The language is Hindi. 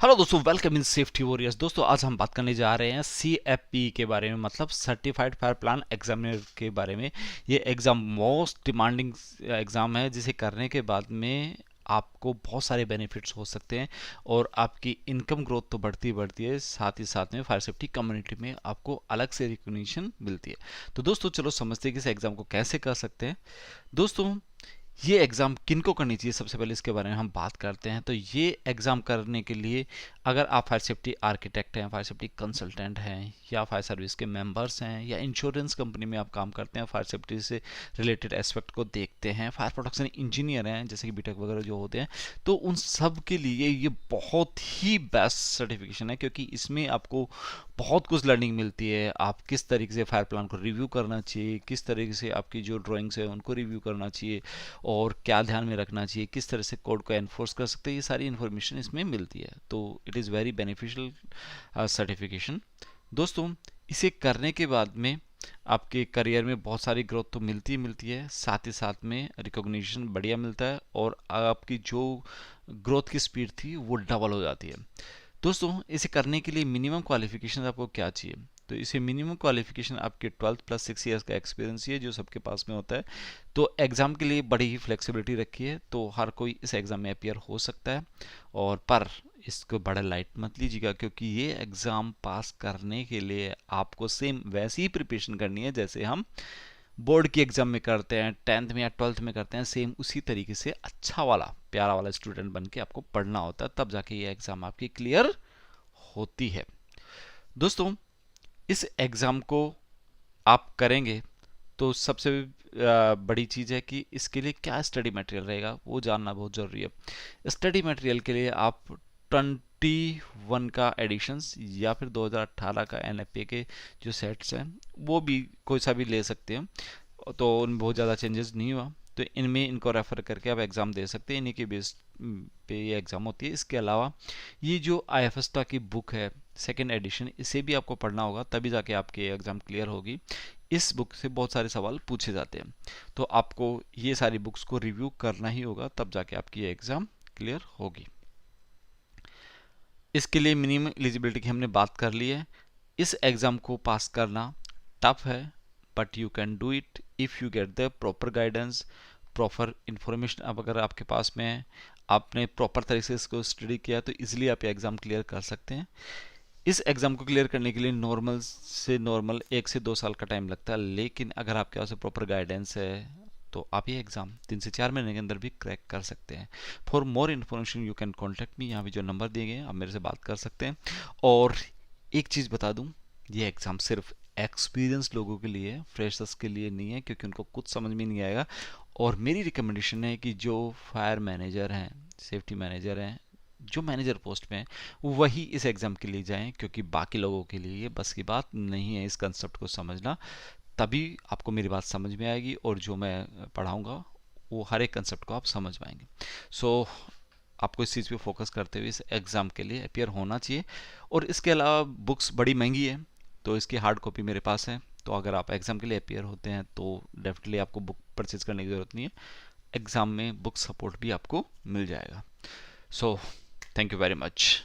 हेलो दोस्तों, वेलकम इन सेफ्टी वॉरियर्स। दोस्तों आज हम बात करने जा रहे हैं CFP के बारे में, मतलब सर्टिफाइड फायर प्लान एग्जामिनर के बारे में। ये एग्ज़ाम मोस्ट डिमांडिंग एग्ज़ाम है, जिसे करने के बाद में आपको बहुत सारे बेनिफिट्स हो सकते हैं और आपकी इनकम ग्रोथ तो बढ़ती ही बढ़ती है, साथ ही साथ में फायर सेफ्टी कम्युनिटी में आपको अलग से रिकॉग्निशन मिलती है। तो दोस्तों चलो समझते हैं कि इस एग्ज़ाम को कैसे कर सकते हैं। दोस्तों ये एग्ज़ाम किन को करनी चाहिए, सबसे पहले इसके बारे में हम बात करते हैं। तो ये एग्ज़ाम करने के लिए अगर आप फायर सेफ्टी आर्किटेक्ट हैं, फायर सेफ्टी कंसल्टेंट हैं, या फायर सर्विस के मेंबर्स हैं, या इंश्योरेंस कंपनी में आप काम करते हैं, फायर सेफ्टी से रिलेटेड एस्पेक्ट को देखते हैं, फायर प्रोटेक्शन इंजीनियर हैं जैसे कि बीटेक वगैरह जो होते हैं, तो उन सब के लिए ये बहुत ही बेस्ट सर्टिफिकेशन है, क्योंकि इसमें आपको बहुत कुछ लर्निंग मिलती है। आप किस तरीके से फायर प्लान को रिव्यू करना चाहिए, किस तरीके से आपकी जो ड्राइंग्स है उनको रिव्यू करना चाहिए, और क्या ध्यान में रखना चाहिए, किस तरह से कोड को एनफोर्स कर सकते हैं, ये सारी इन्फॉर्मेशन इसमें मिलती है। तो it is very beneficial certification. दोस्तों इसे करने के बाद में आपके करियर में बहुत सारी ग्रोथ तो मिलती ही मिलती है, साथ ही साथ में रिकॉग्निशन बढ़िया मिलता है, और आपकी जो ग्रोथ की स्पीड थी वो डबल हो जाती है। दोस्तों इसे करने के लिए मिनिमम क्वालिफिकेशन आपको क्या चाहिए? तो इसे मिनिमम क्वालिफिकेशन आपके 12th प्लस 6 ईयर्स का एक्सपीरियंस ही है, जो सबके पास में होता है। तो एग्ज़ाम के लिए बड़ी ही फ्लेक्सिबिलिटी रखी है, तो हर कोई इस एग्ज़ाम में अपियर हो सकता है। और पर इसको बड़ा लाइट मत लीजिएगा, क्योंकि ये एग्ज़ाम पास करने के लिए आपको सेम वैसी ही प्रिपरेशन करनी है जैसे हम बोर्ड की एग्ज़ाम में करते हैं, 10th में या 12th में करते हैं। सेम उसी तरीके से अच्छा वाला प्यारा वाला स्टूडेंट बन के आपको पढ़ना होता है, तब जाके ये एग्ज़ाम आपकी क्लियर होती है। दोस्तों इस एग्ज़ाम को आप करेंगे तो सबसे बड़ी चीज़ है कि इसके लिए क्या स्टडी मटेरियल रहेगा वो जानना बहुत ज़रूरी है। स्टडी मटेरियल के लिए आप 21 का एडिशंस या फिर 2018 का NFPA के जो सेट्स हैं वो भी कोई सा भी ले सकते हैं, तो उनमें बहुत ज़्यादा चेंजेस नहीं हुआ। तो इनमें इनको रेफ़र करके आप एग्ज़ाम दे सकते हैं, इन्हीं के बेस पे ये एग्ज़ाम होती है। इसके अलावा ये जो IFSTA की बुक है सेकेंड एडिशन, इसे भी आपको पढ़ना होगा, तभी जाके आपकी एग्ज़ाम क्लियर होगी। इस बुक से बहुत सारे सवाल पूछे जाते हैं, तो आपको ये सारी बुक्स को रिव्यू करना ही होगा, तब जाके आपकी एग्ज़ाम क्लियर होगी। इसके लिए मिनिमम एलिजिबिलिटी की हमने बात कर ली है। इस एग्ज़ाम को पास करना टफ है, but you can do it if you get the proper guidance, proper information. अब अगर आपके पास में है, आपने प्रॉपर तरीके से इसको स्टडी किया, तो इजीली आप ये एग्ज़ाम क्लियर कर सकते हैं। इस एग्ज़ाम को क्लियर करने के लिए नॉर्मल से नॉर्मल 1 से 2 साल का टाइम लगता है, लेकिन अगर आपके पास प्रॉपर गाइडेंस है तो आप ये एग्ज़ाम 3 से 4 महीने के अंदर भी क्रैक कर सकते हैं। For more information you can contact me, यहाँ भी जो नंबर दिए गए हैं आप मेरे से बात कर सकते हैं। और एक चीज़ बता दूँ, ये एग्ज़ाम सिर्फ एक्सपीरियंस लोगों के लिए है, फ्रेशर्स के लिए नहीं है, क्योंकि उनको कुछ समझ में नहीं आएगा। और मेरी रिकमेंडेशन है कि जो फायर मैनेजर हैं, सेफ्टी मैनेजर हैं, जो मैनेजर पोस्ट में है, वही इस एग्ज़ाम के लिए जाएं, क्योंकि बाकी लोगों के लिए ये बस की बात नहीं है इस कंसेप्ट को समझना। तभी आपको मेरी बात समझ में आएगी, और जो मैं पढ़ाऊँगा वो हर एक कंसेप्ट को आप समझ पाएंगे। सो आपको इस चीज़ पे फोकस करते हुए इस एग्ज़ाम के लिए अपियर होना चाहिए। और इसके अलावा बुक्स बड़ी महंगी है, तो इसकी हार्ड कॉपी मेरे पास है, तो अगर आप एग्ज़ाम के लिए अपियर होते हैं तो डेफिनेटली आपको बुक परचेज करने की ज़रूरत नहीं है, एग्ज़ाम में बुक सपोर्ट भी आपको मिल जाएगा। So thank you very much.